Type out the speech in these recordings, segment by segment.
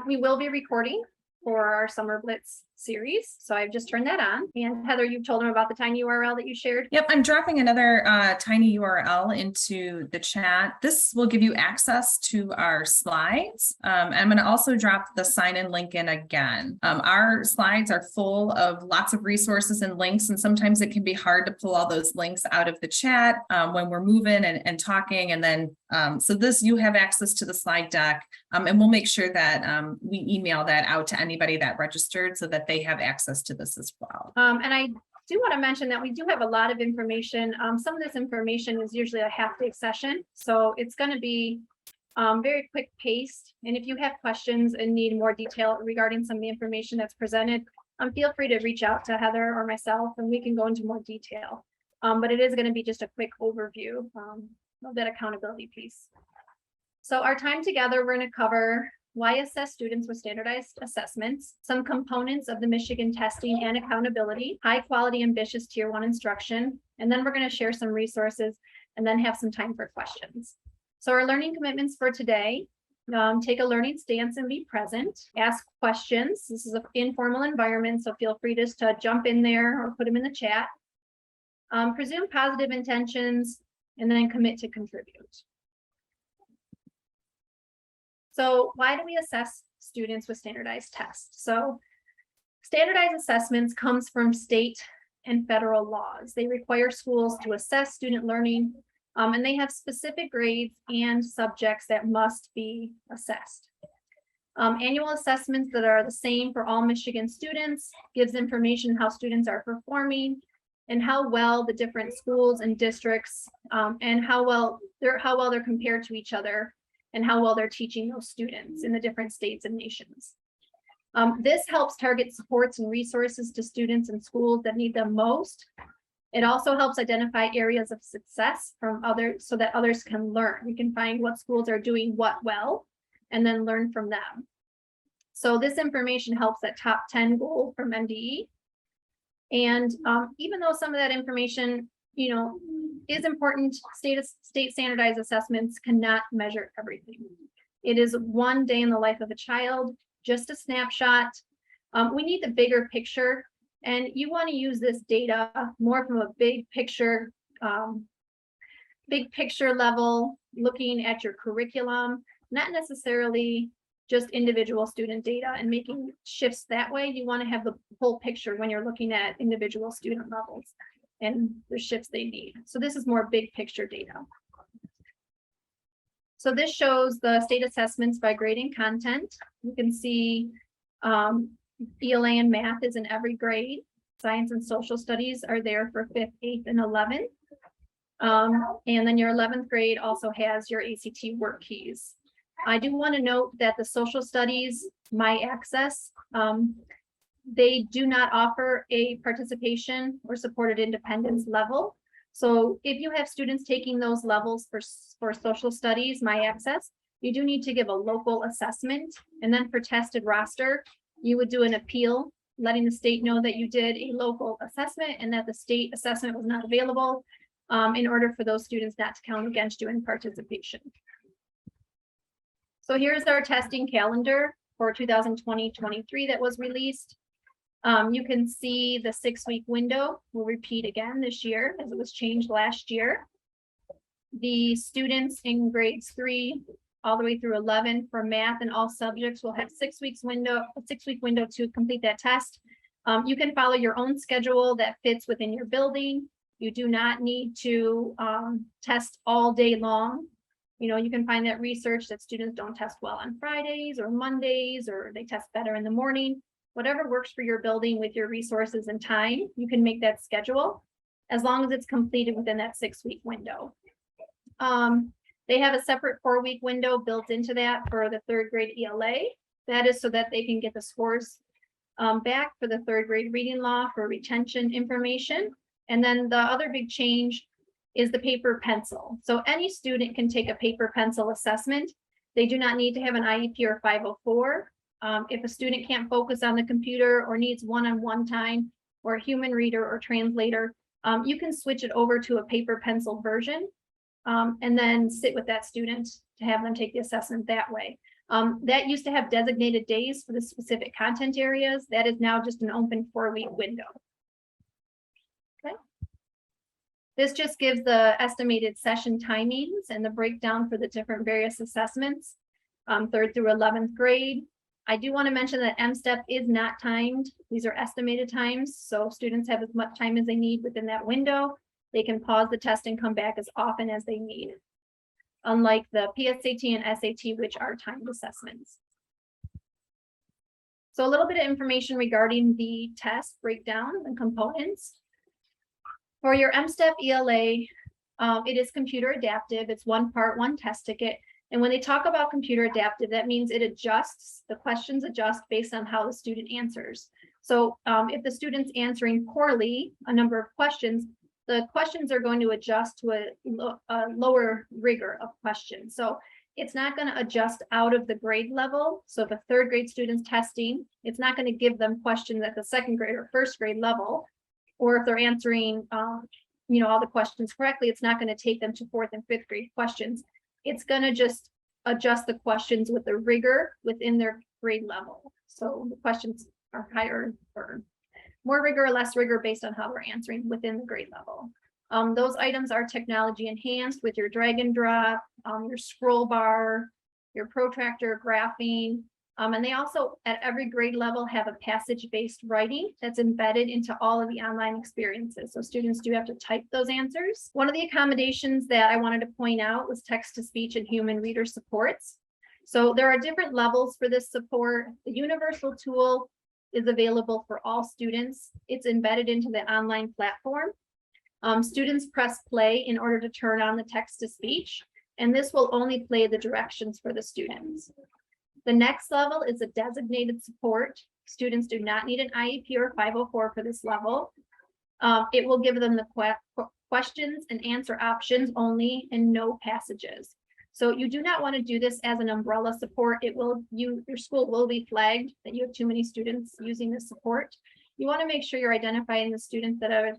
We will be recording for our Summer Blitz series. So I've just turned that on. And Heather, you've told them about the tiny URL that you shared. Yep, I'm dropping another tiny URL into the chat. This will give you access to our slides. I'm going to also drop the sign-in link in again. Our slides are full of lots of resources and links, and sometimes it can be hard to pull all those links out of the chat when we're moving and talking. And then, so this, you have access to the slide deck, and we'll make sure that we email that out to anybody that registered so that they have access to this as well. And I do want to mention that we do have a lot of information. Some of this information is usually a half-day session, so it's going to be very quick paced. And if you have questions and need more detail regarding some of the information that's presented, feel free to reach out to Heather or myself and we can go into more detail. But it is going to be just a quick overview of that accountability piece. So our time together, we're going to cover why assess students with standardized assessments, some components of the Michigan testing and accountability, high quality, ambitious tier 1 instruction, and then we're going to share some resources and then have some time for questions. So our learning commitments for today, take a learning stance and be present, ask questions. This is an informal environment, so feel free just to jump in there or put them in the chat. Presume positive intentions and then commit to contribute. So why do we assess students with standardized tests? So standardized assessments comes from state and federal laws. They require schools to assess student learning, and they have specific grades and subjects that must be assessed. Annual assessments that are the same for all Michigan students gives information how students are performing and how well the different schools and districts and how well they're compared to each other, and how well they're teaching those students in the different states and nations. This helps target supports and resources to students and schools that need them most. It also helps identify areas of success from others so that others can learn. We can find what schools are doing what well, and then learn from them. So this information helps that top 10 goal from MDE. And even though some of that information, is important, state standardized assessments cannot measure everything. It is one day in the life of a child, just a snapshot. We need the bigger picture, and you want to use this data more from a big picture level, looking at your curriculum, not necessarily just individual student data and making shifts that way. You want to have the whole picture when you're looking at individual student levels and the shifts they need. So this is more big picture data. So this shows the state assessments by grade and content. You can see ELA and math is in every grade. Science and social studies are there for 5th, 8th, and 11th. And then your 11th grade also has your ACT work keys. I do want to note that the social studies, My Access, they do not offer a participation or supported independence level. So if you have students taking those levels for social studies, My Access, you do need to give a local assessment. And then for tested roster, you would do an appeal, letting the state know that you did a local assessment and that the state assessment was not available in order for those students not to count against you in participation. So here's our testing calendar for 2020-23 that was released. You can see the 6-week window will repeat again this year as it was changed last year. The students in grades 3 all the way through 11 for math and all subjects will have a 6-week window to complete that test. You can follow your own schedule that fits within your building. You do not need to test all day long. You can find that research that students don't test well on Fridays or Mondays, or they test better in the morning. Whatever works for your building with your resources and time, you can make that schedule as long as it's completed within that 6-week window. They have a separate 4-week window built into that for the 3rd grade ELA. That is so that they can get the scores back for the 3rd grade reading law for retention information. And then the other big change is the paper pencil. So any student can take a paper pencil assessment. They do not need to have an IEP or 504. If a student can't focus on the computer or needs one-on-one time or a human reader or translator, you can switch it over to a paper pencil version and then sit with that student to have them take the assessment that way. That used to have designated days for the specific content areas. That is now just an open 4-week window. Okay. This just gives the estimated session timings and the breakdown for the different various assessments, 3rd through 11th grade. I do want to mention that M-STEP is not timed. These are estimated times, so students have as much time as they need within that window. They can pause the test and come back as often as they need, unlike the PSAT and SAT, which are timed assessments. So a little bit of information regarding the test breakdown and components. For your M-STEP ELA, it is computer adaptive. It's 1 part, 1 test ticket. And when they talk about computer adaptive, that means it adjusts, the questions adjust based on how the student answers. So if the student's answering poorly a number of questions, the questions are going to adjust to a lower rigor of questions. So it's not going to adjust out of the grade level. So if a 3rd grade student's testing, it's not going to give them questions at the 2nd grade or 1st grade level. Or if they're answering, all the questions correctly, it's not going to take them to 4th and 5th grade questions. It's going to just adjust the questions with the rigor within their grade level. So the questions are higher or more rigor or less rigor based on how they're answering within the grade level. Those items are technology enhanced with your drag and drop, your scroll bar, your protractor, graphing. And they also, at every grade level, have a passage-based writing that's embedded into all of the online experiences. So students do have to type those answers. One of the accommodations that I wanted to point out was text-to-speech and human reader supports. So there are different levels for this support. The universal tool is available for all students. It's embedded into the online platform. Students press play in order to turn on the text-to-speech, and this will only play the directions for the students. The next level is a designated support. Students do not need an IEP or 504 for this level. It will give them the questions and answer options only and no passages. So you do not want to do this as an umbrella support. Your school will be flagged that you have too many students using this support. You want to make sure you're identifying the students that are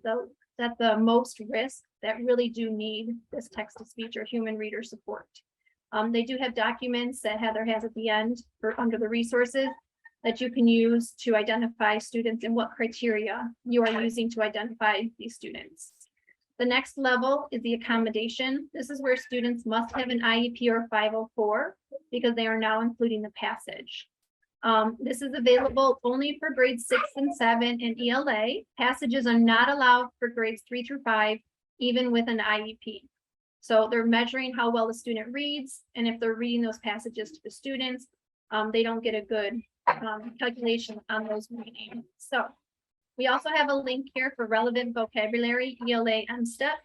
at the most risk that really do need this text-to-speech or human reader support. They do have documents that Heather has at the end under the resources that you can use to identify students and what criteria you are using to identify these students. The next level is the accommodation. This is where students must have an IEP or 504 because they are now including the passage. This is available only for grades 6 and 7 in ELA. Passages are not allowed for grades 3 through 5, even with an IEP. So they're measuring how well the student reads, and if they're reading those passages to the students, they don't get a good calculation on those readings. So we also have a link here for relevant vocabulary, ELA M-STEP.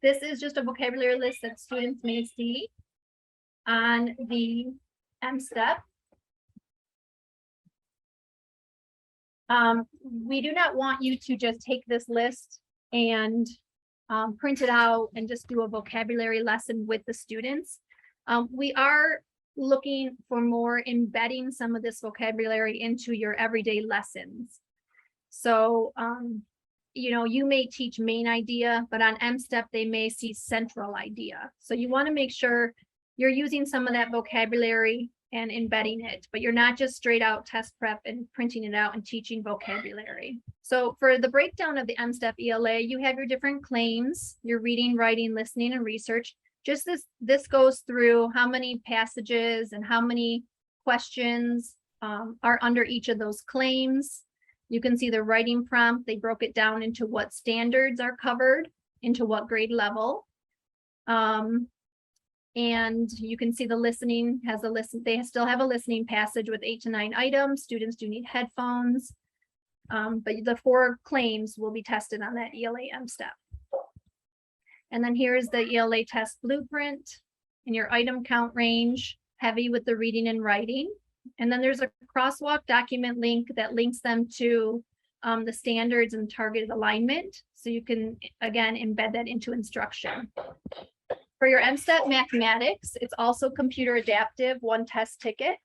This is just a vocabulary list that students may see on the M-STEP. We do not want you to just take this list and print it out and just do a vocabulary lesson with the students. We are looking for more embedding some of this vocabulary into your everyday lessons. So, you may teach main idea, but on M-STEP, they may see central idea. So you want to make sure you're using some of that vocabulary and embedding it, but you're not just straight out test prep and printing it out and teaching vocabulary. So for the breakdown of the M-STEP ELA, you have your different claims, your reading, writing, listening, and research. Just this goes through how many passages and how many questions are under each of those claims. You can see the writing prompt. They broke it down into what standards are covered, into what grade level. And you can see the listening has a listen. They still have a listening passage with 8 to 9 items. Students do need headphones. But the 4 claims will be tested on that ELA M-STEP. And then here's the ELA Test Blueprint in your item count range, heavy with the reading and writing. And then there's a crosswalk document link that links them to the standards and targeted alignment. So you can, again, embed that into instruction. For your M-STEP mathematics, it's also computer adaptive, 1 test ticket.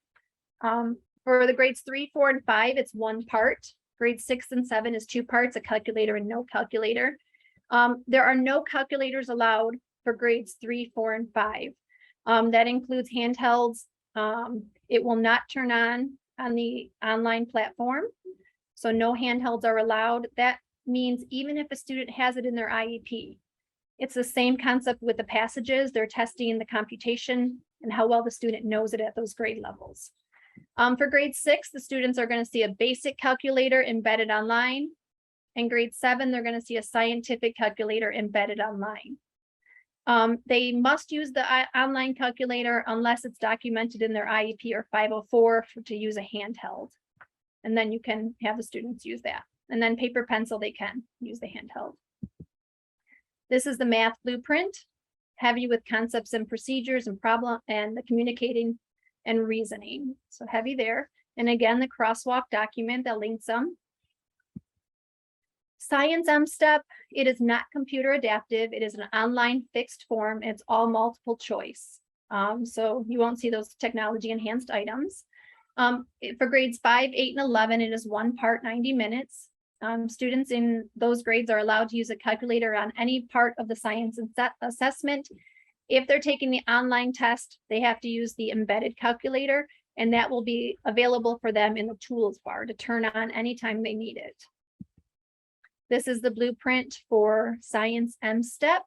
For the grades 3, 4, and 5, it's 1 part. Grades 6 and 7 is 2 parts, a calculator and no calculator. There are no calculators allowed for grades 3, 4, and 5. That includes handhelds. It will not turn on the online platform. So no handhelds are allowed. That means even if a student has it in their IEP, it's the same concept with the passages. They're testing the computation and how well the student knows it at those grade levels. For grade 6, the students are going to see a basic calculator embedded online. In grade 7, they're going to see a scientific calculator embedded online. They must use the online calculator unless it's documented in their IEP or 504 to use a handheld. And then you can have the students use that. And then paper pencil, they can use the handheld. This is the math blueprint, heavy with concepts and procedures and problem and the communicating and reasoning. So heavy there. And again, the crosswalk document that links them. Science step, it is not computer adaptive. It is an online fixed form. It's all multiple choice. So you won't see those technology enhanced items. For grades 5, 8, and 11, it is 1 part, 90 minutes. Students in those grades are allowed to use a calculator on any part of the science and assessment. If they're taking the online test, they have to use the embedded calculator, and that will be available for them in the tools bar to turn on anytime they need it. This is the blueprint for Science M-STEP.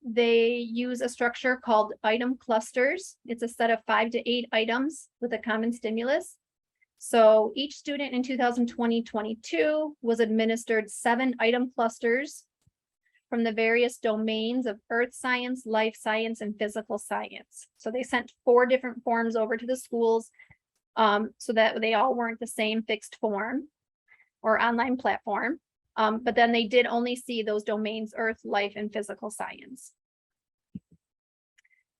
They use a structure called item clusters. It's a set of 5 to 8 items with a common stimulus. So each student in 2020-22 was administered 7 item clusters from the various domains of earth science, life science, and physical science. So they sent 4 different forms over to the schools so that they all weren't the same fixed form or online platform. But then they did only see those domains, earth, life, and physical science.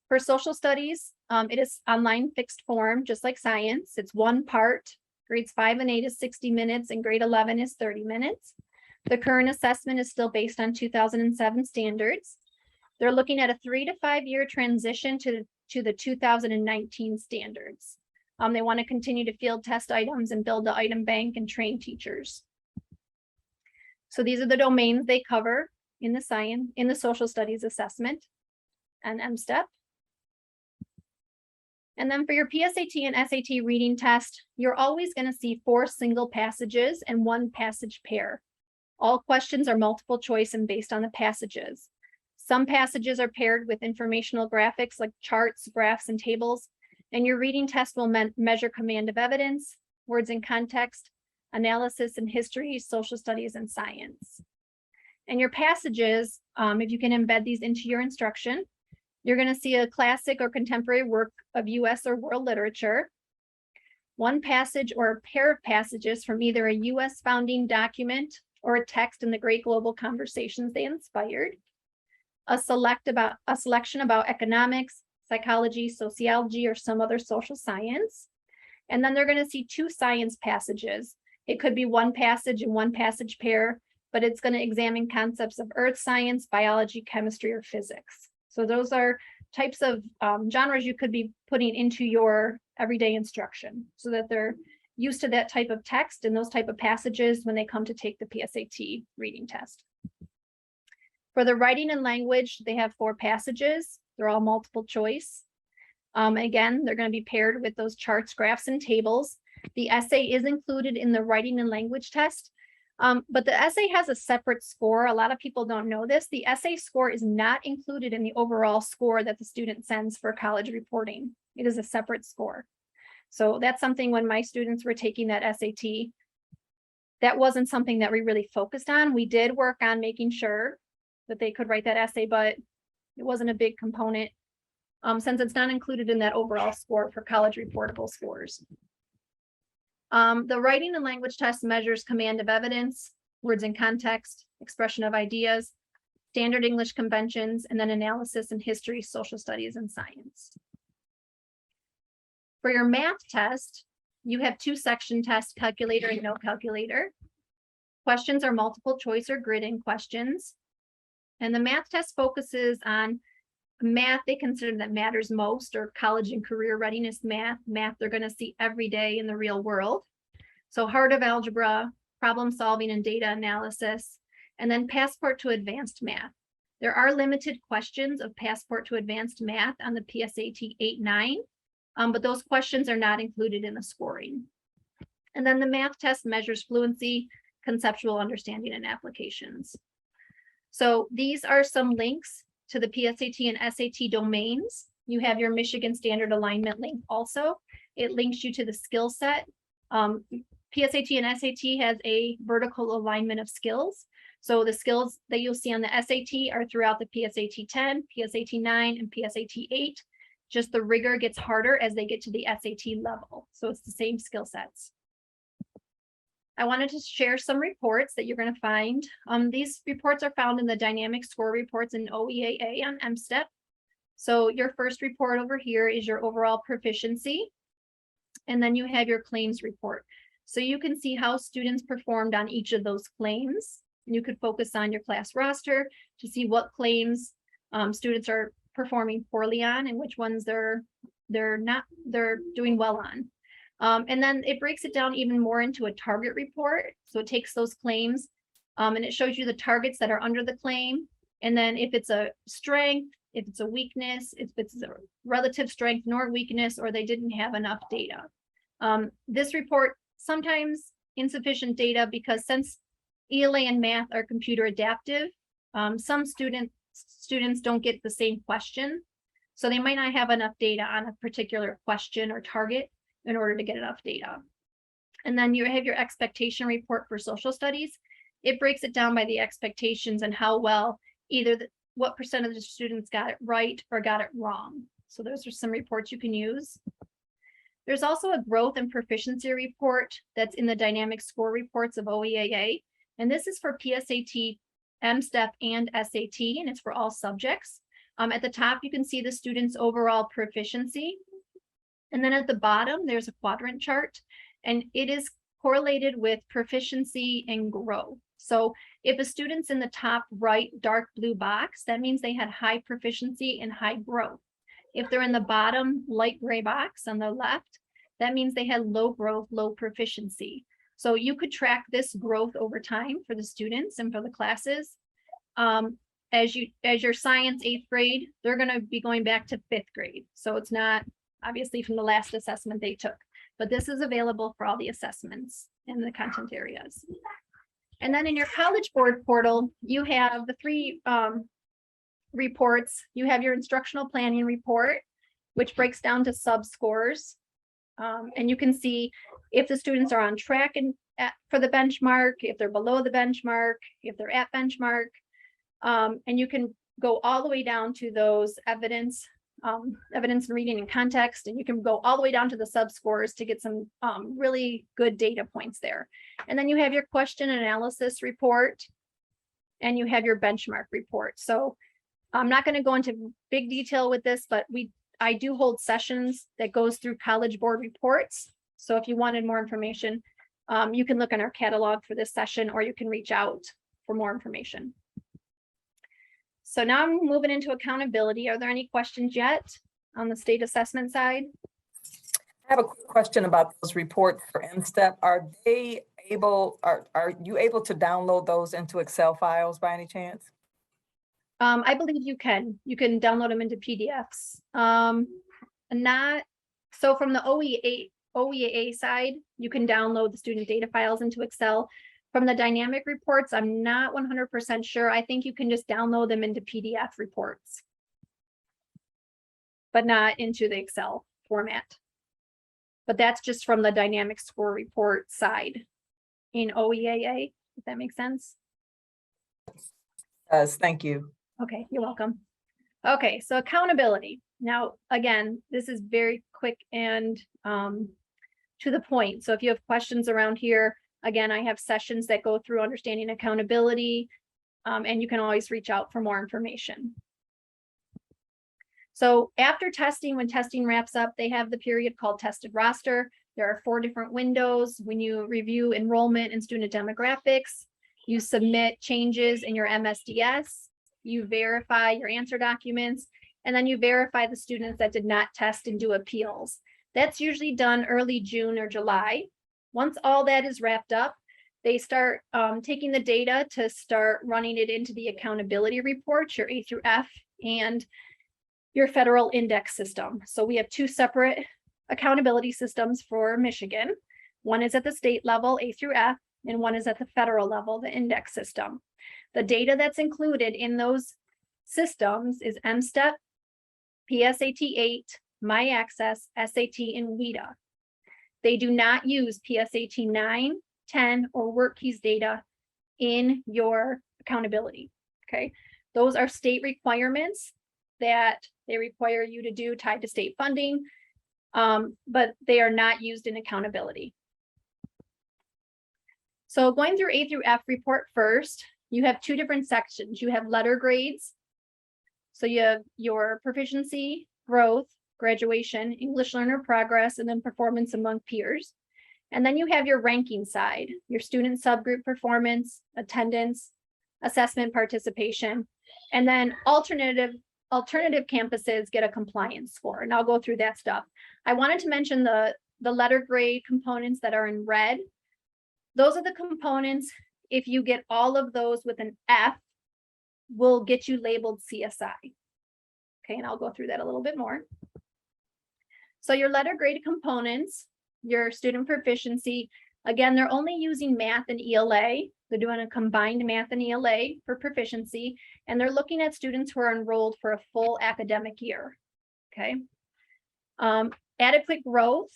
For social studies, it is online fixed form, just like science. It's 1 part. Grades 5 and 8 is 60 minutes, and grade 11 is 30 minutes. The current assessment is still based on 2007 standards. They're looking at a 3 to 5 year transition to the 2019 standards. They want to continue to field test items and build the item bank and train teachers. So these are the domains they cover in the social studies assessment and M-STEP. And then for your PSAT and SAT reading test, you're always going to see 4 single passages and 1 passage pair. All questions are multiple choice and based on the passages. Some passages are paired with informational graphics like charts, graphs, and tables. And your reading test will measure command of evidence, words in context, analysis and history, social studies, and science. And your passages, if you can embed these into your instruction, you're going to see a classic or contemporary work of US or world literature, 1 passage or a pair of passages from either a US founding document or a text in the great global conversations they inspired, a selection about economics, psychology, sociology, or some other social science. And then they're going to see 2 science passages. It could be 1 passage and 1 passage pair, but it's going to examine concepts of earth science, biology, chemistry, or physics. So those are types of genres you could be putting into your everyday instruction so that they're used to that type of text and those type of passages when they come to take the PSAT reading test. For the writing and language, they have 4 passages. They're all multiple choice. Again, they're going to be paired with those charts, graphs, and tables. The essay is included in the writing and language test, but the essay has a separate score. A lot of people don't know this. The essay score is not included in the overall score that the student sends for college reporting. It is a separate score. So that's something when my students were taking that SAT, that wasn't something that we really focused on. We did work on making sure that they could write that essay, but it wasn't a big component since it's not included in that overall score for college reportable scores. The writing and language test measures command of evidence, words in context, expression of ideas, standard English conventions, and then analysis in history, social studies, and science. For your math test, you have 2 section tests, calculator and no calculator. Questions are multiple choice or grid-in questions. And the math test focuses on math they consider that matters most, or college and career readiness math they're going to see every day in the real world. So heart of algebra, problem solving and data analysis, and then passport to advanced math. There are limited questions of Passport to Advanced Math on the PSAT 8-9, but those questions are not included in the scoring. And then the math test measures fluency, conceptual understanding, and applications. So these are some links to the PSAT and SAT domains. You have your Michigan Standard Alignment link also. It links you to the skill set. PSAT and SAT has a vertical alignment of skills. So the skills that you'll see on the SAT are throughout the PSAT 10, PSAT 9, and PSAT 8. Just the rigor gets harder as they get to the SAT level. So it's the same skill sets. I wanted to share some reports that you're going to find. These reports are found in the dynamic score reports in OEAA on MSTEP. So your first report over here is your overall proficiency. And then you have your claims report. So you can see how students performed on each of those claims. You could focus on your class roster to see what claims students are performing poorly on and which ones they're doing well on. And then it breaks it down even more into a target report. So it takes those claims and it shows you the targets that are under the claim. And then if it's a strength, if it's a weakness, if it's a relative strength nor weakness, or they didn't have enough data. This report, sometimes insufficient data, because since ELA and math are computer adaptive, some students don't get the same question. So they might not have enough data on a particular question or target in order to get enough data. And then you have your expectation report for social studies. It breaks it down by the expectations and how well what percent of the students got it right or got it wrong. So those are some reports you can use. There's also a growth and proficiency report that's in the dynamic score reports of OEAA. And this is for PSAT, MSTEP, and SAT, and it's for all subjects. At the top, you can see the students' overall proficiency. And then at the bottom, there's a quadrant chart, and it is correlated with proficiency and growth. So if a student's in the top right dark blue box, that means they had high proficiency and high growth. If they're in the bottom light gray box on the left, that means they had low growth, low proficiency. So you could track this growth over time for the students and for the classes. As your science 8th grade, they're going to be going back to 5th grade. So it's not obviously from the last assessment they took, but this is available for all the assessments in the content areas. And then in your College Board portal, you have the 3 reports. You have your instructional planning report, which breaks down to sub scores. And you can see if the students are on track for the benchmark, if they're below the benchmark, if they're at benchmark. And you can go all the way down to those evidence and reading and context, and you can go all the way down to the sub scores to get some really good data points there. And then you have your question analysis report, and you have your benchmark report. So I'm not going to go into big detail with this, but I do hold sessions that goes through College Board reports. So if you wanted more information, you can look in our catalog for this session, or you can reach out for more information. So now I'm moving into accountability. Are there any questions yet on the state assessment side? I have a quick question about those reports for MSTEP. Are you able to download those into Excel files by any chance? I believe you can. You can download them into PDFs. So from the OEAA side, you can download the student data files into Excel. From the dynamic reports, I'm not 100% sure. I think you can just download them into PDF reports, but not into the Excel format. But that's just from the dynamic score report side in OEAA, if that makes sense. Yes, thank you. Okay, you're welcome. Okay, so accountability. Now, again, this is very quick and to the point. So if you have questions around here, again, I have sessions that go through understanding accountability, and you can always reach out for more information. So after testing, when testing wraps up, they have the period called tested roster. There are 4 different windows. When you review enrollment and student demographics, you submit changes in your MSDS, you verify your answer documents, and then you verify the students that did not test and do appeals. That's usually done early June or July. Once all that is wrapped up, they start taking the data to start running it into the accountability reports, your A through F and your federal index system. So we have two separate accountability systems for Michigan. One is at the state level, A through F, and one is at the federal level, the index system. The data that's included in those systems is MSTEP, PSAT 8, MyAccess, SAT, and WIDA. They do not use PSAT 9, 10, or WorkKeys data in your accountability, okay? Those are state requirements that they require you to do tied to state funding, but they are not used in accountability. So going through A through F report first, you have two different sections. You have letter grades. So you have your proficiency, growth, graduation, English learner progress, and then performance among peers. And then you have your ranking side, your student subgroup performance, attendance, assessment participation, and then alternative campuses get a compliance score. And I'll go through that stuff. I wanted to mention the letter grade components that are in red. Those are the components, if you get all of those with an F, will get you labeled CSI. Okay, and I'll go through that a little bit more. So your letter grade components, your student proficiency, again, they're only using math and ELA. They're doing a combined math and ELA for proficiency, and they're looking at students who are enrolled for a full academic year, okay? Adequate growth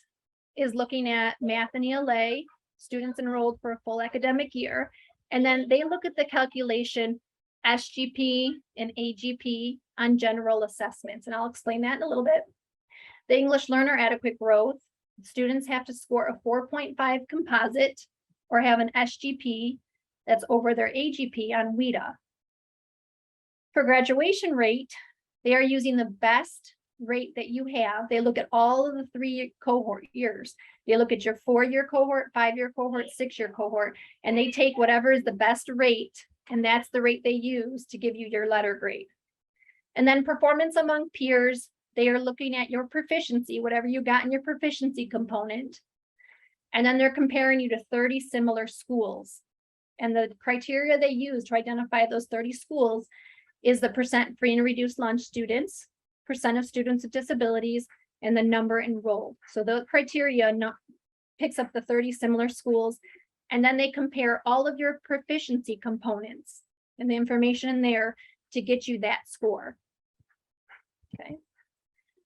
is looking at math and ELA, students enrolled for a full academic year, and then they look at the calculation SGP and AGP on general assessments, and I'll explain that in a little bit. The English learner adequate growth, students have to score a 4.5 composite or have an SGP that's over their AGP on WIDA. For graduation rate, they are using the best rate that you have. They look at all of the 3 cohort years. They look at your 4-year cohort, 5-year cohort, 6-year cohort, and they take whatever is the best rate, and that's the rate they use to give you your letter grade. And then performance among peers, they are looking at your proficiency, whatever you got in your proficiency component. And then they're comparing you to 30 similar schools. And the criteria they use to identify those 30 schools is the percent free and reduced lunch students, percent of students with disabilities, and the number enrolled. So the criteria picks up the 30 similar schools, and then they compare all of your proficiency components and the information in there to get you that score. Okay.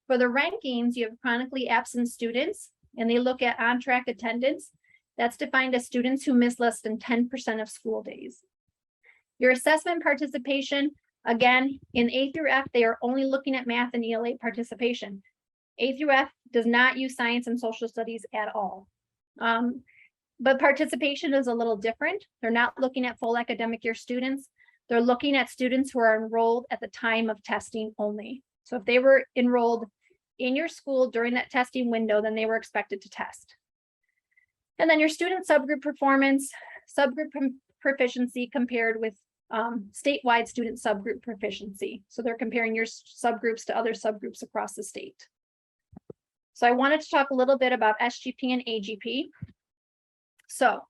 For the rankings, you have chronically absent students, and they look at on-track attendance. That's defined as students who miss less than 10% of school days. Your assessment participation, again, in A through F, they are only looking at math and ELA participation. A through F does not use science and social studies at all. But participation is a little different. They're not looking at full academic year students. They're looking at students who are enrolled at the time of testing only. So if they were enrolled in your school during that testing window, then they were expected to test. And then your student subgroup performance, subgroup proficiency compared with statewide student subgroup proficiency. So they're comparing your subgroups to other subgroups across the state. So I wanted to talk a little bit about SGP and AGP. So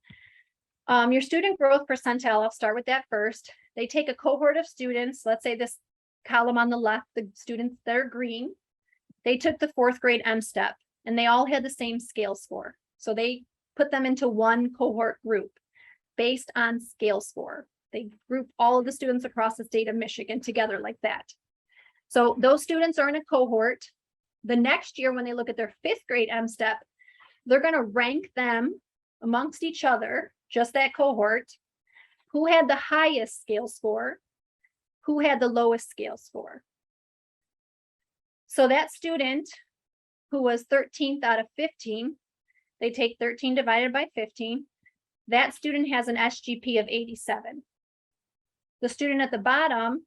your student growth percentile, I'll start with that first. They take a cohort of students, let's say this column on the left, the students that are green, they took the 4th grade MSTEP and they all had the same scale score. So they put them into one cohort group based on scale score. They grouped all of the students across the state of Michigan together like that. So those students are in a cohort. The next year, when they look at their 5th grade MSTEP, they're going to rank them amongst each other, just that cohort, who had the highest scale score, who had the lowest scale score. So that student who was 13th out of 15, they take 13 divided by 15. That student has an SGP of 87. The student at the bottom,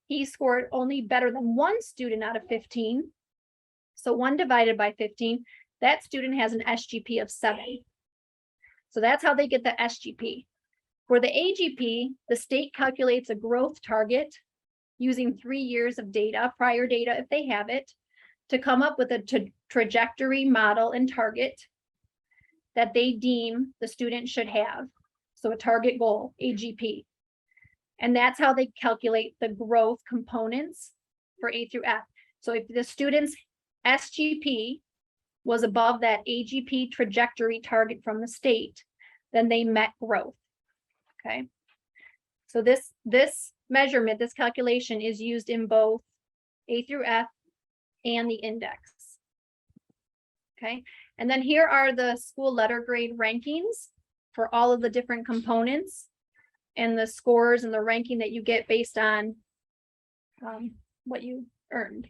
he scored only better than one student out of 15. So 1 divided by 15, that student has an SGP of 7. So that's how they get the SGP. For the AGP, the state calculates a growth target using 3 years of data, prior data if they have it, to come up with a trajectory model and target that they deem the student should have. So a target goal, AGP. And that's how they calculate the growth components for A through F. So if the student's SGP was above that AGP trajectory target from the state, then they met growth. Okay. So this measurement, this calculation is used in both A through F and the index. Okay. And then here are the school letter grade rankings for all of the different components and the scores and the ranking that you get based on what you earned.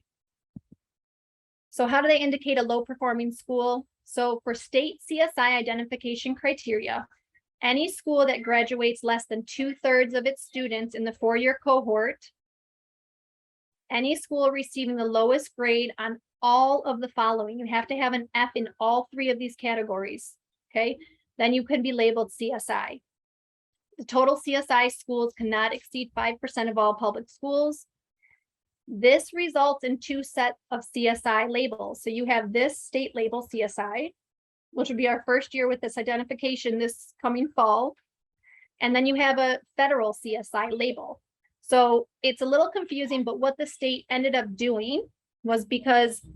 So how do they indicate a low performing school? So for state CSI identification criteria, any school that graduates less than 2/3 of its students in the 4-year cohort, any school receiving the lowest grade on all of the following, you have to have an F in all 3 of these categories, okay? Then you could be labeled CSI. The total CSI schools cannot exceed 5% of all public schools. This results in 2 sets of CSI labels. So you have this state label CSI, which would be our first year with this identification this coming fall. And then you have a federal CSI label. So it's a little confusing, but what the state ended up doing was, because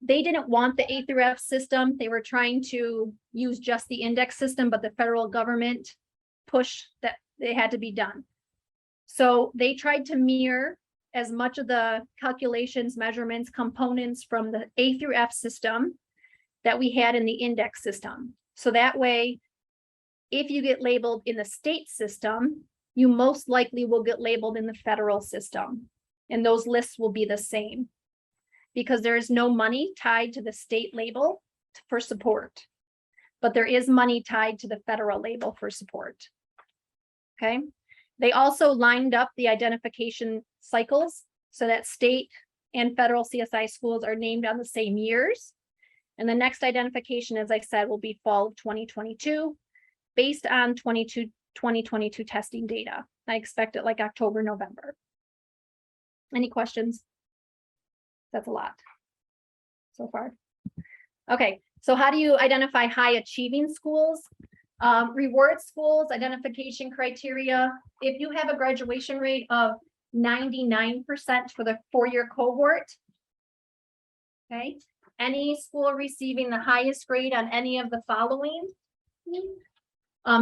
they didn't want the A through F system, they were trying to use just the index system, but the federal government pushed that they had to be done. So they tried to mirror as much of the calculations, measurements, components from the A through F system that we had in the index system. So that way, if you get labeled in the state system, you most likely will get labeled in the federal system. And those lists will be the same, because there is no money tied to the state label for support, but there is money tied to the federal label for support. Okay. They also lined up the identification cycles so that state and federal CSI schools are named on the same years. And the next identification, as I said, will be fall of 2022, based on 2022 testing data. I expect it like October, November. Any questions? That's a lot so far. Okay, so how do you identify high achieving schools? Reward schools, identification criteria. If you have a graduation rate of 99% for the 4-year cohort, okay, any school receiving the highest grade on any of the following: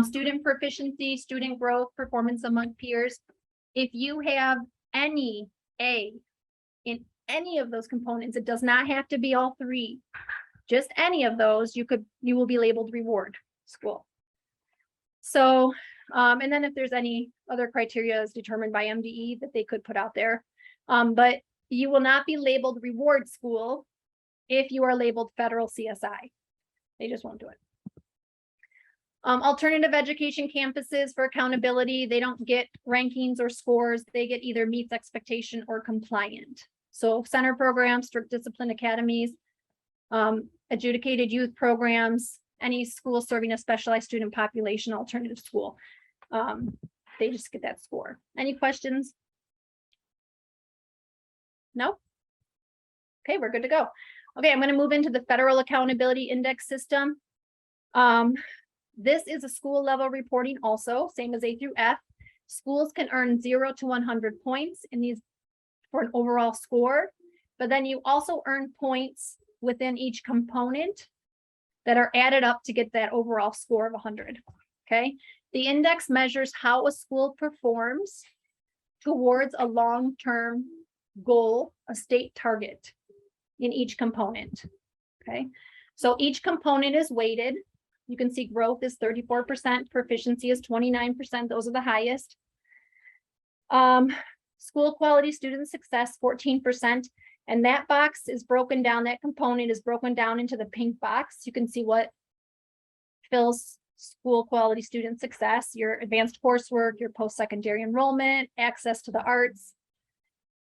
student proficiency, student growth, performance among peers. If you have any A in any of those components, it does not have to be all 3, just any of those, you will be labeled reward school. So, and then if there's any other criteria as determined by MDE that they could put out there, but you will not be labeled reward school if you are labeled federal CSI. They just won't do it. Alternative education campuses for accountability, they don't get rankings or scores. They get either meets expectation or compliant. So center programs, strict discipline academies, adjudicated youth programs, any school serving a specialized student population, alternative school. They just get that score. Any questions? No? Okay, we're good to go. Okay, I'm going to move into the Federal Accountability Index system. This is a school level reporting also, same as A through F. Schools can earn 0 to 100 points in these for an overall score, but then you also earn points within each component that are added up to get that overall score of 100. Okay, the index measures how a school performs towards a long-term goal, a state target in each component. Okay, so each component is weighted. You can see growth is 34%, proficiency is 29%. Those are the highest. School quality, student success, 14%. And that box is broken down, that component is broken down into the pink box. You can see what fills school quality student success, your advanced coursework, your post-secondary enrollment, access to the arts.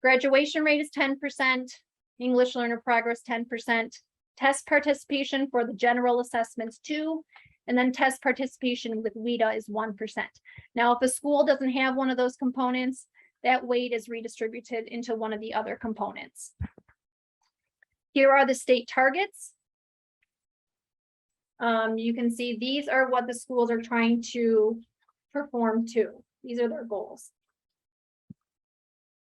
Graduation rate is 10%, English learner progress 10%, test participation for the general assessments 2%, and then test participation with WIDA is 1%. Now, if a school doesn't have one of those components, that weight is redistributed into one of the other components. Here are the state targets. You can see these are what the schools are trying to perform to. These are their goals.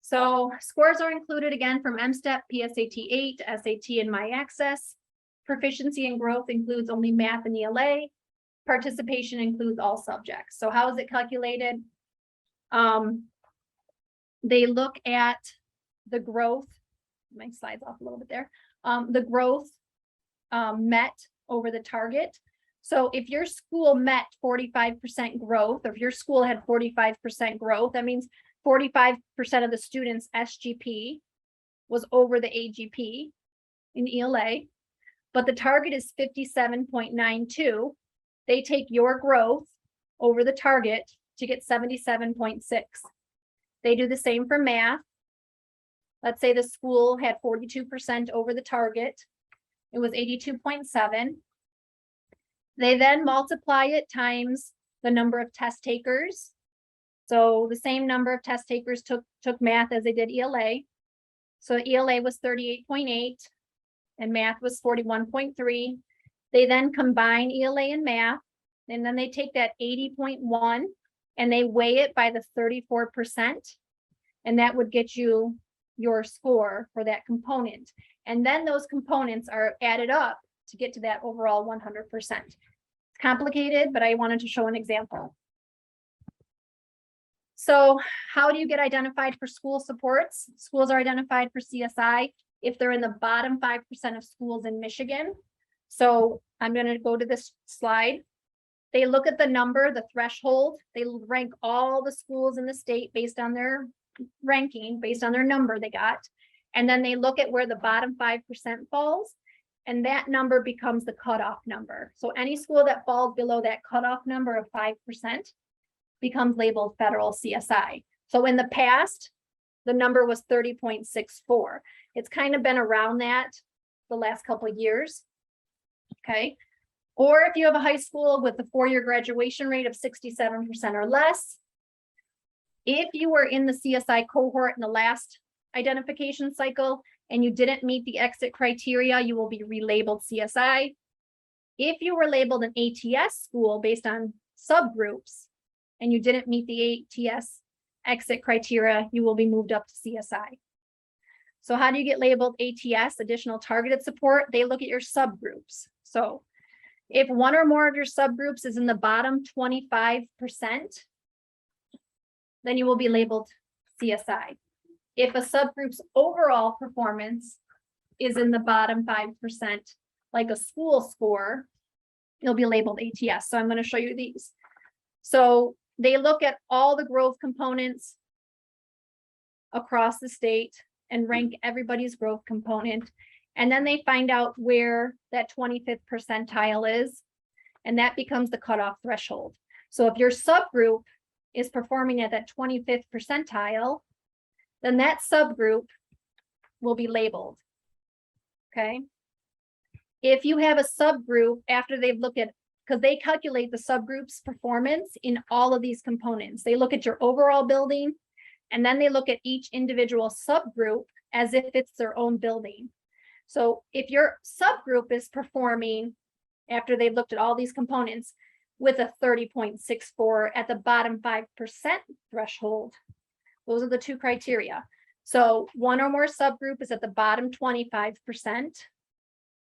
So scores are included again from MSTEP, PSAT 8, SAT, and My Access. Proficiency and growth includes only math and ELA. Participation includes all subjects. So how is it calculated? They look at the growth. My slide's off a little bit there. The growth met over the target. So if your school met 45% growth, or if your school had 45% growth, that means 45% of the students' SGP was over the AGP in ELA, but the target is 57.92. They take your growth over the target to get 77.6. They do the same for math. Let's say the school had 42% over the target. It was 82.7. They then multiply it times the number of test takers. So the same number of test takers took math as they did ELA. So ELA was 38.8 and math was 41.3. They then combine ELA and math, and then they take that 80.1 and they weigh it by the 34%, and that would get you your score for that component. And then those components are added up to get to that overall 100%. It's complicated, but I wanted to show an example. So how do you get identified for school supports? Schools are identified for CSI if they're in the bottom 5% of schools in Michigan. So I'm going to go to this slide. They look at the number, the threshold. They rank all the schools in the state based on their ranking, based on their number they got. And then they look at where the bottom 5% falls, and that number becomes the cutoff number. So any school that falls below that cutoff number of 5% becomes labeled federal CSI. So in the past, the number was 30.64. It's kind of been around that the last couple of years. Okay. Or if you have a high school with a 4-year graduation rate of 67% or less, if you were in the CSI cohort in the last identification cycle and you didn't meet the exit criteria, you will be relabeled CSI. If you were labeled an ATS school based on subgroups and you didn't meet the ATS exit criteria, you will be moved up to CSI. So how do you get labeled ATS, additional targeted support? They look at your subgroups. So if one or more of your subgroups is in the bottom 25%, then you will be labeled CSI. If a subgroup's overall performance is in the bottom 5%, like a school score, you'll be labeled ATS. So I'm going to show you these. So they look at all the growth components across the state and rank everybody's growth component. And then they find out where that 25th percentile is, and that becomes the cutoff threshold. So if your subgroup is performing at that 25th percentile, then that subgroup will be labeled. Okay. If you have a subgroup after they've looked at, because they calculate the subgroup's performance in all of these components. They look at your overall building, and then they look at each individual subgroup as if it's their own building. So if your subgroup is performing after they've looked at all these components with a 30.64 at the bottom 5% threshold, those are the two criteria. So one or more subgroup is at the bottom 25%,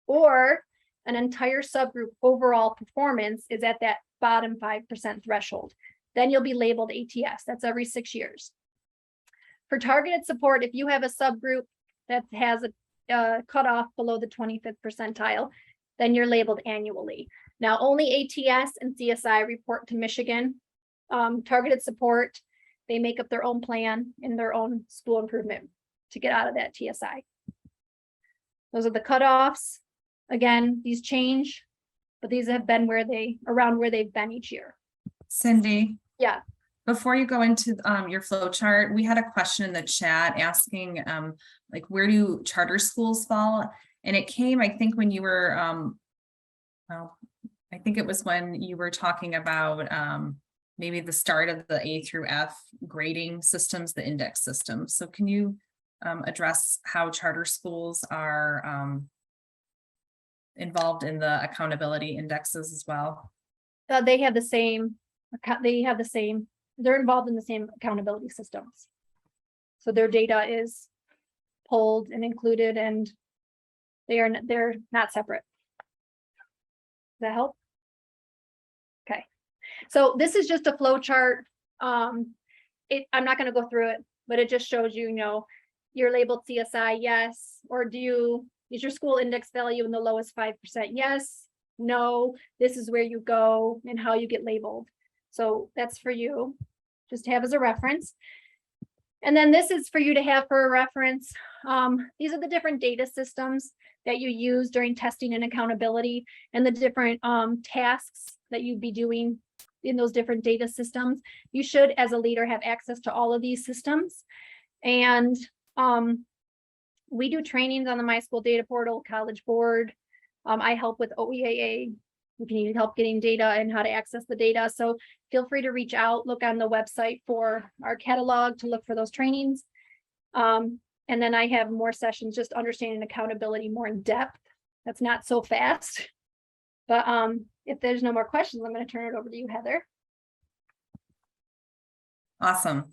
or an entire subgroup overall performance is at that bottom 5% threshold. Then you'll be labeled ATS. That's every 6 years. For targeted support, if you have a subgroup that has a cutoff below the 25th percentile, then you're labeled annually. Now, only ATS and CSI report to Michigan. Targeted support, they make up their own plan in their own school improvement to get out of that TSI. Those are the cutoffs. Again, these change, but these have been around where they've been each year. Cindy. Yeah. Before you go into your flow chart, we had a question in the chat asking like, where do charter schools fall? And it came, I think, when you were, well, I think it was when you were talking about maybe the start of the A through F grading systems, the index system. So can you address how charter schools are involved in the accountability indexes as well? They have the same, they're involved in the same accountability systems. So their data is pulled and included, and they're not separate. Does that help? Okay, so this is just a flow chart. I'm not going to go through it, but it just shows you, you're labeled CSI, yes, or is your school index value in the lowest 5%? Yes, no, this is where you go and how you get labeled. So that's for you, just to have as a reference. And then this is for you to have for a reference. These are the different data systems that you use during testing and accountability, and the different tasks that you'd be doing in those different data systems. You should, as a leader, have access to all of these systems. And we do trainings on the My School Data Portal, College Board. I help with OEAA if you need help getting data and how to access the data. So feel free to reach out, look on the website for our catalog to look for those trainings. And then I have more sessions just understanding accountability more in depth. That's not so fast. But if there's no more questions, I'm going to turn it over to you, Heather. Awesome.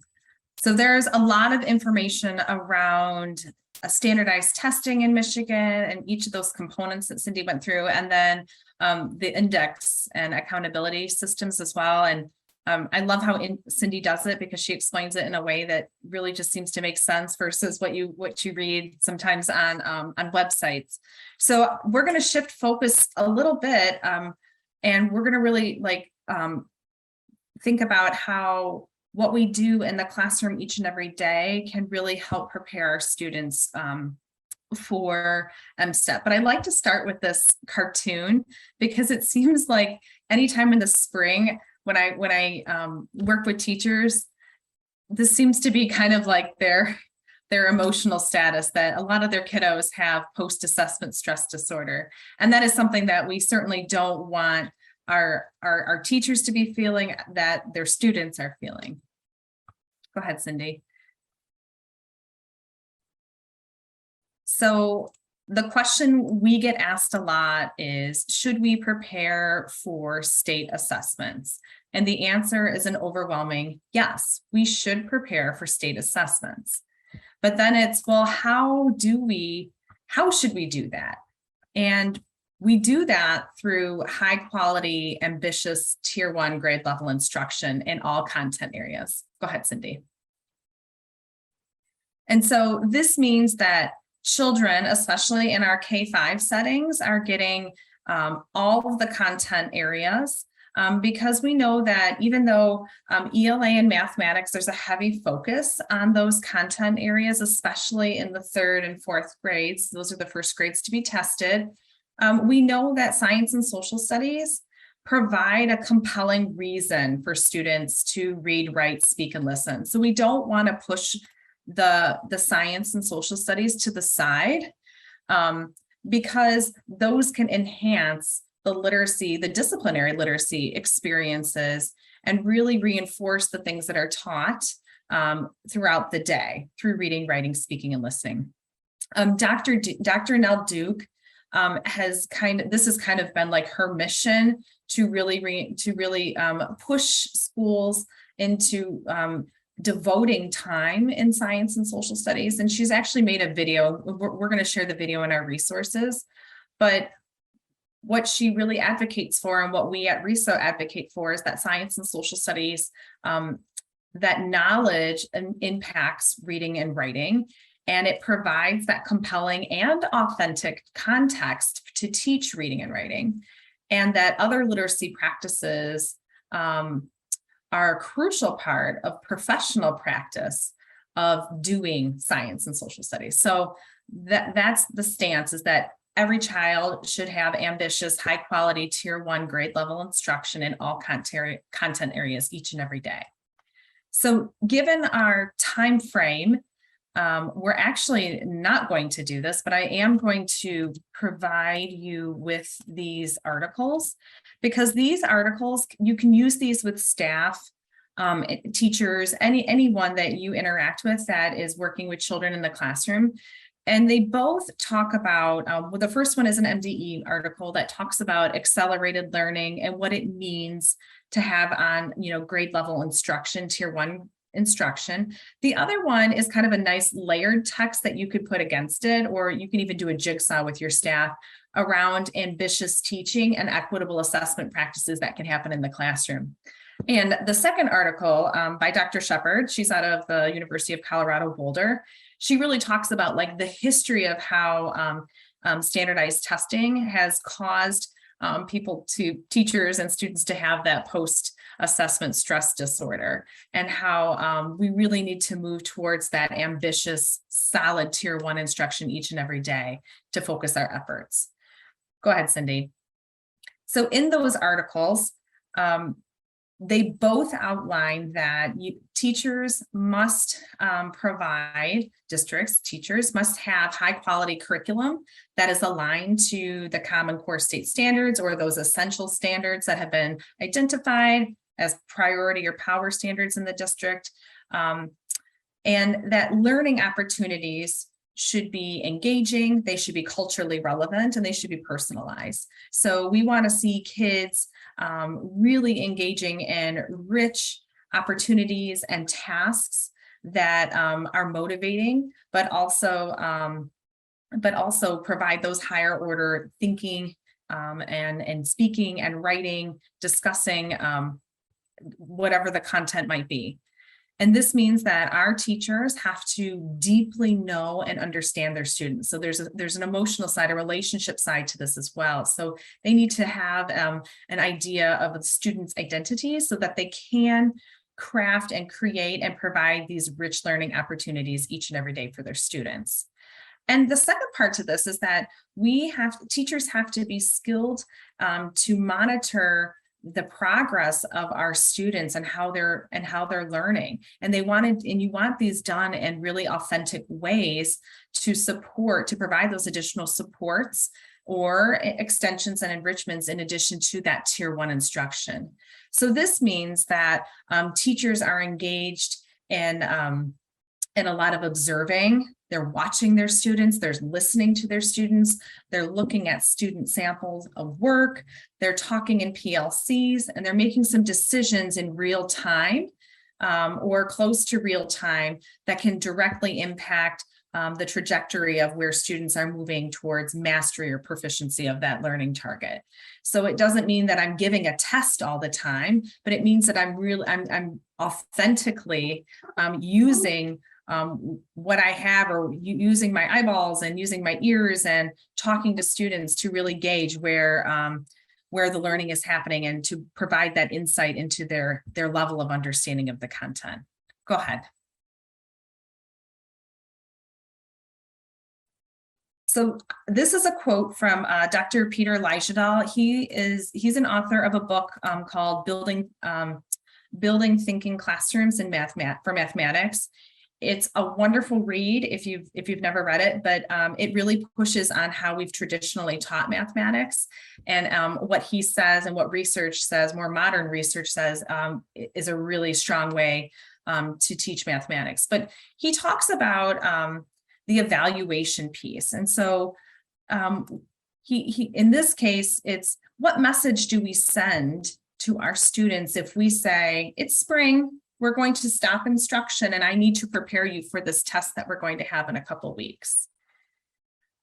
So there's a lot of information around standardized testing in Michigan and each of those components that Cindy went through, and then the index and accountability systems as well. And I love how Cindy does it, because she explains it in a way that really just seems to make sense versus what you read sometimes on websites. So we're going to shift focus a little bit, and we're going to really think about how what we do in the classroom each and every day can really help prepare our students for MSTEP. But I'd like to start with this cartoon, because it seems like anytime in the spring when I work with teachers, this seems to be kind of like their emotional status, that a lot of their kiddos have post-assessment stress disorder. And that is something that we certainly don't want our teachers to be feeling, that their students are feeling. Go ahead, Cindy. So the question we get asked a lot is, should we prepare for state assessments? And the answer is an overwhelming yes, we should prepare for state assessments. But then it's, well, how should we do that? And we do that through high quality, ambitious tier 1 grade level instruction in all content areas. Go ahead, Cindy. And so this means that children, especially in our K-5 settings, are getting all of the content areas, because we know that even though ELA and mathematics, there's a heavy focus on those content areas, especially in the 3rd and 4th grades. Those are the first grades to be tested. We know that science and social studies provide a compelling reason for students to read, write, speak, and listen. So we don't want to push the science and social studies to the side, because those can enhance the literacy, the disciplinary literacy experiences, and really reinforce the things that are taught throughout the day through reading, writing, speaking, and listening. Dr. Nell Duke has this has kind of been like her mission to really push schools into devoting time in science and social studies. And she's actually made a video. We're going to share the video in our resources, but what she really advocates for, and what we at RESO advocate for, is that science and social studies, that knowledge impacts reading and writing, and it provides that compelling and authentic context to teach reading and writing, and that other literacy practices are a crucial part of professional practice of doing science and social studies. So that's the stance, is that every child should have ambitious, high quality tier 1 grade level instruction in all content areas each and every day. So given our time frame, we're actually not going to do this, but I am going to provide you with these articles, because these articles, you can use these with staff, teachers, anyone that you interact with that is working with children in the classroom. And they both talk about, well, the first one is an MDE article that talks about accelerated learning and what it means to have on, grade level instruction, tier 1 instruction. The other one is kind of a nice layered text that you could put against it, or you can even do a jigsaw with your staff around ambitious teaching and equitable assessment practices that can happen in the classroom. And the second article by Dr. Shepard, she's out of the University of Colorado Boulder. She really talks about like the history of how standardized testing has caused teachers and students to have that post-assessment stress disorder, and how we really need to move towards that ambitious, solid tier 1 instruction each and every day to focus our efforts. Go ahead, Cindy. So in those articles, they both outline that teachers must teachers must have high quality curriculum that is aligned to the Common Core state standards or those essential standards that have been identified as priority or power standards in the district. And that learning opportunities should be engaging, they should be culturally relevant, and they should be personalized. So we want to see kids really engaging in rich opportunities and tasks that are motivating, but also provide those higher order thinking and speaking and writing, discussing whatever the content might be. And this means that our teachers have to deeply know and understand their students. So there's an emotional side, a relationship side to this as well. So they need to have an idea of the student's identity so that they can craft and create and provide these rich learning opportunities each and every day for their students. And the second part to this is that teachers have to be skilled to monitor the progress of our students and how they're learning. And you want these done in really authentic ways to provide those additional supports or extensions and enrichments in addition to that tier 1 instruction. So this means that teachers are engaged in a lot of observing. They're watching their students, they're listening to their students, they're looking at student samples of work, they're talking in PLCs, and they're making some decisions in real time or close to real time that can directly impact the trajectory of where students are moving towards mastery or proficiency of that learning target. So it doesn't mean that I'm giving a test all the time, but it means that I'm authentically using what I have, or using my eyeballs and using my ears and talking to students to really gauge where the learning is happening and to provide that insight into their level of understanding of the content. Go ahead. So this is a quote from Dr. Peter Leijendal. He's an author of a book called Building Thinking Classrooms for Mathematics. It's a wonderful read if you've never read it, but it really pushes on how we've traditionally taught mathematics, and what he says and what research says, more modern research says, is a really strong way to teach mathematics. But he talks about the evaluation piece, and so he in this case, it's what message do we send to our students if we say it's spring, we're going to stop instruction and I need to prepare you for this test that we're going to have in a couple of weeks.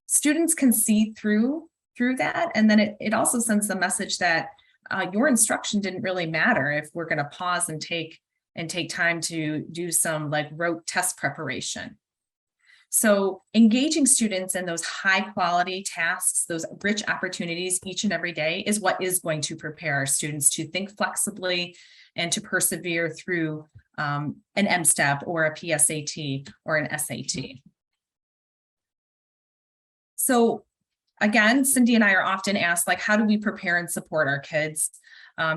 Students can see through that, and then it also sends the message that your instruction didn't really matter if we're going to pause and take time to do some like rote test preparation. So engaging students in those high quality tasks, those rich opportunities each and every day is what is going to prepare our students to think flexibly and to persevere through an MSTEP or a PSAT or an SAT. So again, Cindy and I are often asked, like, how do we prepare and support our kids?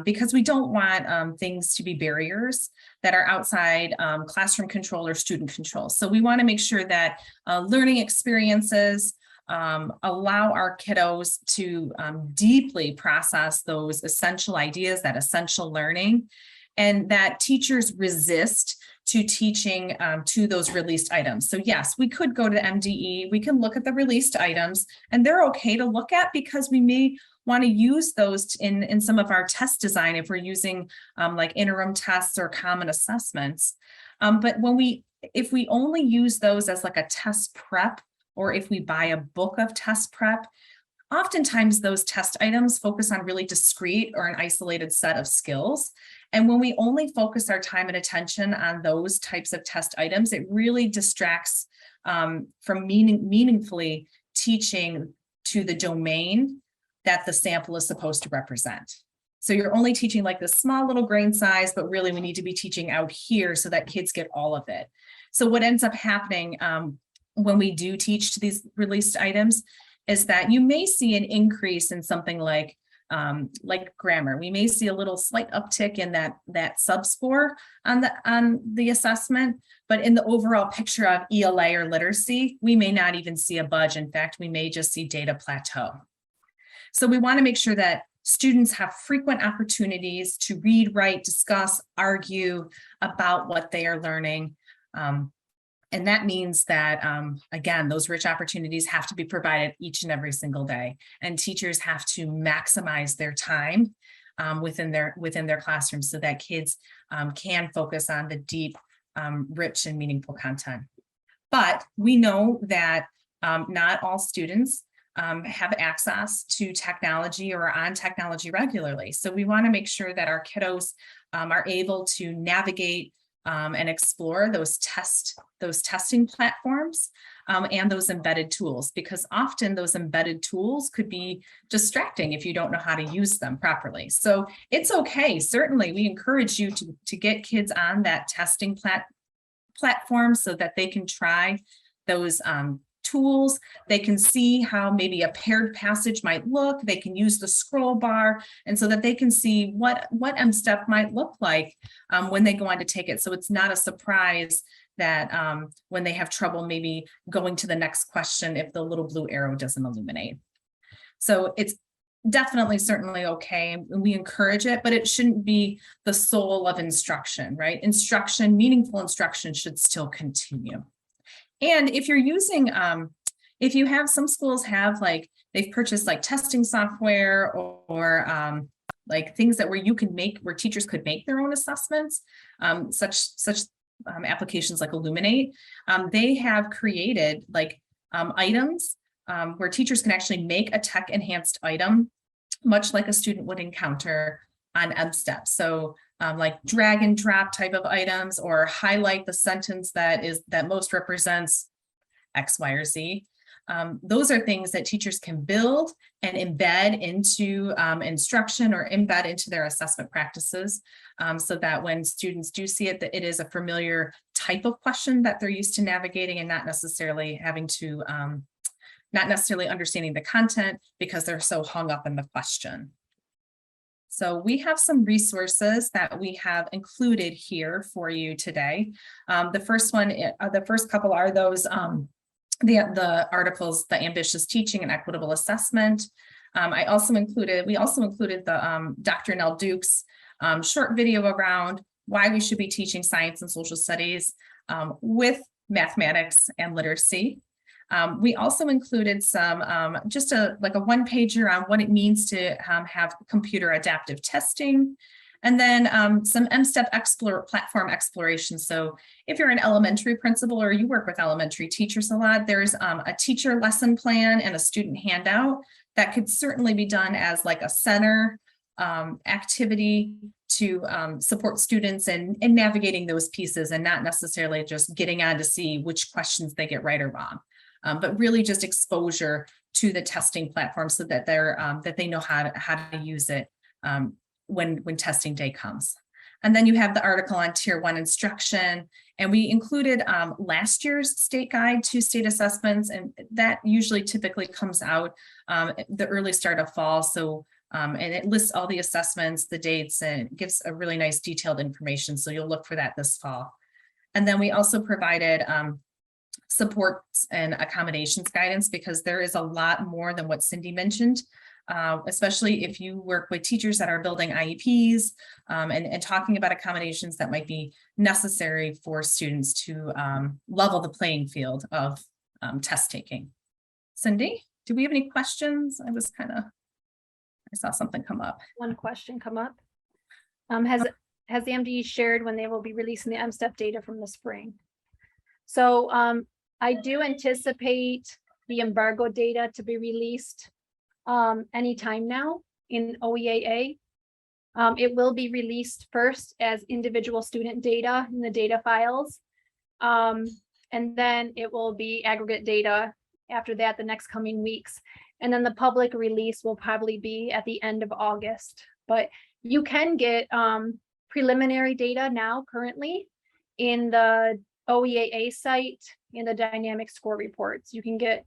Because we don't want things to be barriers that are outside classroom control or student control. So we want to make sure that learning experiences allow our kiddos to deeply process those essential ideas, that essential learning, and that teachers resist to teaching to those released items. So yes, we could go to the MDE, we can look at the released items, and they're okay to look at because we may want to use those in some of our test design if we're using like interim tests or common assessments. But if we only use those as like a test prep, or if we buy a book of test prep, oftentimes those test items focus on really discrete or an isolated set of skills. And when we only focus our time and attention on those types of test items, it really distracts from meaningfully teaching to the domain that the sample is supposed to represent. So you're only teaching like this small little grain size, but really we need to be teaching out here so that kids get all of it. So what ends up happening when we do teach to these released items is that you may see an increase in something like grammar. We may see a little slight uptick in that sub-score on the assessment, but in the overall picture of ELA or literacy, we may not even see a budge. In fact, we may just see data plateau. So we want to make sure that students have frequent opportunities to read, write, discuss, argue about what they are learning. And that means that, again, those rich opportunities have to be provided each and every single day. And teachers have to maximize their time within their classrooms so that kids can focus on the deep, rich and meaningful content. But we know that not all students have access to technology or are on technology regularly. So we want to make sure that our kiddos are able to navigate and explore those testing platforms and those embedded tools, because often those embedded tools could be distracting if you don't know how to use them properly. So it's okay. Certainly, we encourage you to get kids on that testing platform so that they can try those tools. They can see how maybe a paired passage might look. They can use the scroll bar, and so that they can see what M-STEP might look like when they go on to take it. So it's not a surprise that when they have trouble maybe going to the next question if the little blue arrow doesn't illuminate. So it's definitely, certainly okay, and we encourage it, but it shouldn't be the soul of instruction, right? Instruction, meaningful instruction should still continue. And if you're using, if you have, some schools have like, they've purchased like testing software or like things that where teachers could make their own assessments, such applications like Illuminate, they have created like items where teachers can actually make a tech enhanced item, much like a student would encounter on M-STEP. So like drag and drop type of items, or highlight the sentence that most represents X, Y, or Z. Those are things that teachers can build and embed into instruction or embed into their assessment practices, so that when students do see it, that it is a familiar type of question that they're used to navigating, and not necessarily having to, not necessarily understanding the content because they're so hung up in the question. So we have some resources that we have included here for you today. The first couple are those, the articles, The Ambitious Teaching and Equitable Assessment. We also included the Dr. Nell Duke's short video around why we should be teaching science and social studies with mathematics and literacy. We also included some, just a one-pager on what it means to have computer adaptive testing, and then some M-STEP platform exploration. So if you're an elementary principal or you work with elementary teachers a lot, there's a teacher lesson plan and a student handout that could certainly be done as like a center activity to support students in navigating those pieces, and not necessarily just getting on to see which questions they get right or wrong. But really just exposure to the testing platform so that they know how to use it when testing day comes. And then you have the article on Tier 1 instruction, and we included last year's state guide to state assessments, and that typically comes out the early start of fall. So and it lists all the assessments, the dates, and gives a really nice detailed information. So you'll look for that this fall. And then we also provided supports and accommodations guidance, because there is a lot more than what Cindy mentioned especially if you work with teachers that are building IEPs and talking about accommodations that might be necessary for students to level the playing field of test taking. Cindy, do we have any questions? I saw something come up. One question come up. Has the MDE shared when they will be releasing the MSTEP data from the spring? So I do anticipate the embargo data to be released anytime now in OEAA. It will be released first as individual student data in the data files. And then it will be aggregate data after that the next coming weeks. And then the public release will probably be at the end of August. But you can get preliminary data now currently in the OEAA site in the dynamic score reports. You can get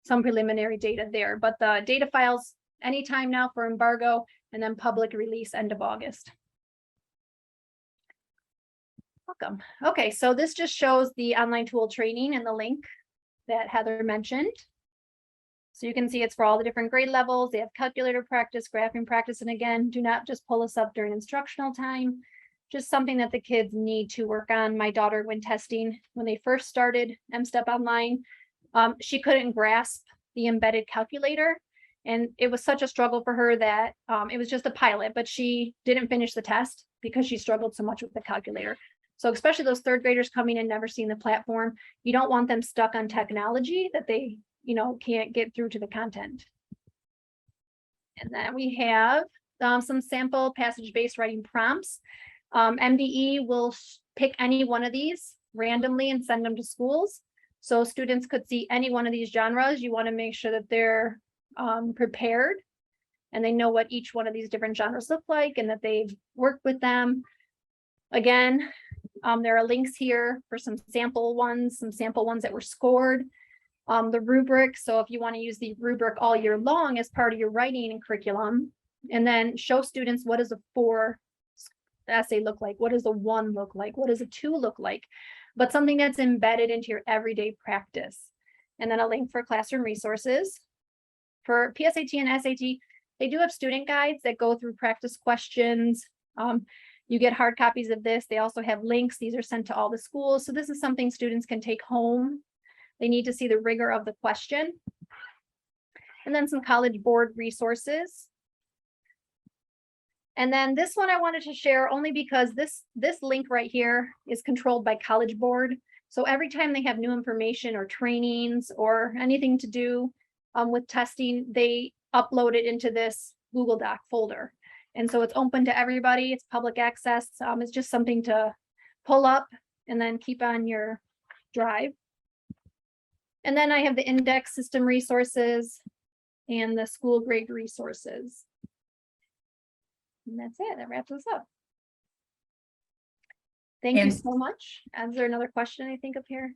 some preliminary data there, but the data files anytime now for embargo, and then public release end of August. Welcome. Okay, so this just shows the online tool training and the link that Heather mentioned. So you can see it's for all the different grade levels. They have calculator practice, graphing practice, and again, do not just pull us up during instructional time, just something that the kids need to work on. My daughter, when testing, when they first started MSTEP Online, she couldn't grasp the embedded calculator. And it was such a struggle for her that it was just a pilot, but she didn't finish the test because she struggled so much with the calculator. So especially those third graders coming in, never seen the platform, you don't want them stuck on technology that they, can't get through to the content. And then we have some sample passage-based writing prompts. MDE will pick any one of these randomly and send them to schools. So students could see any one of these genres. You want to make sure that they're prepared and they know what each one of these different genres look like and that they've worked with them. Again, there are links here for some sample ones that were scored. The rubric, so if you want to use the rubric all year long as part of your writing and curriculum, and then show students what does a 4 essay look like, what does a 1 look like, what does a 2 look like, but something that's embedded into your everyday practice. And then a link for classroom resources. For PSAT and SAT, they do have student guides that go through practice questions. You get hard copies of this. They also have links. These are sent to all the schools. So this is something students can take home. They need to see the rigor of the question. And then some College Board resources. And then this one I wanted to share only because this link right here is controlled by College Board. So every time they have new information or trainings or anything to do with testing, they upload it into this Google Doc folder. And so it's open to everybody. It's public access. It's just something to pull up and then keep on your drive. And then I have the index system resources and the school grade resources. And that's it. That wraps us up. Thank you so much. Is there another question I think of here?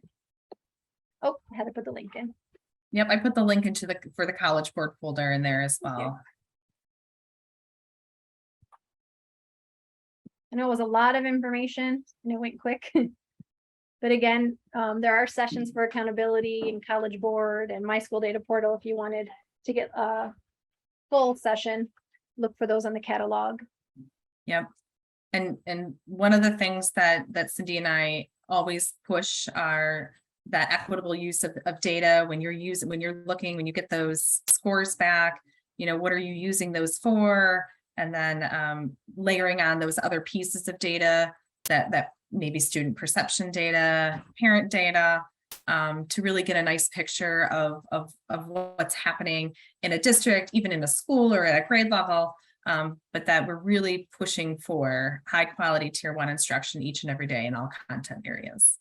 Oh, I had to put the link in. Yep, I put the link into for the College Board folder in there as well. Okay. I know it was a lot of information and it went quick. But again, there are sessions for accountability and College Board and My School Data Portal if you wanted to get a full session. Look for those on the catalog. Yep. And one of the things that Cindy and I always push are that equitable use of data when you're when you get those scores back, what are you using those for? And then layering on those other pieces of data that maybe student perception data, parent data, to really get a nice picture of what's happening in a district, even in a school or at a grade level, but that we're really pushing for high quality tier 1 instruction each and every day in all content areas.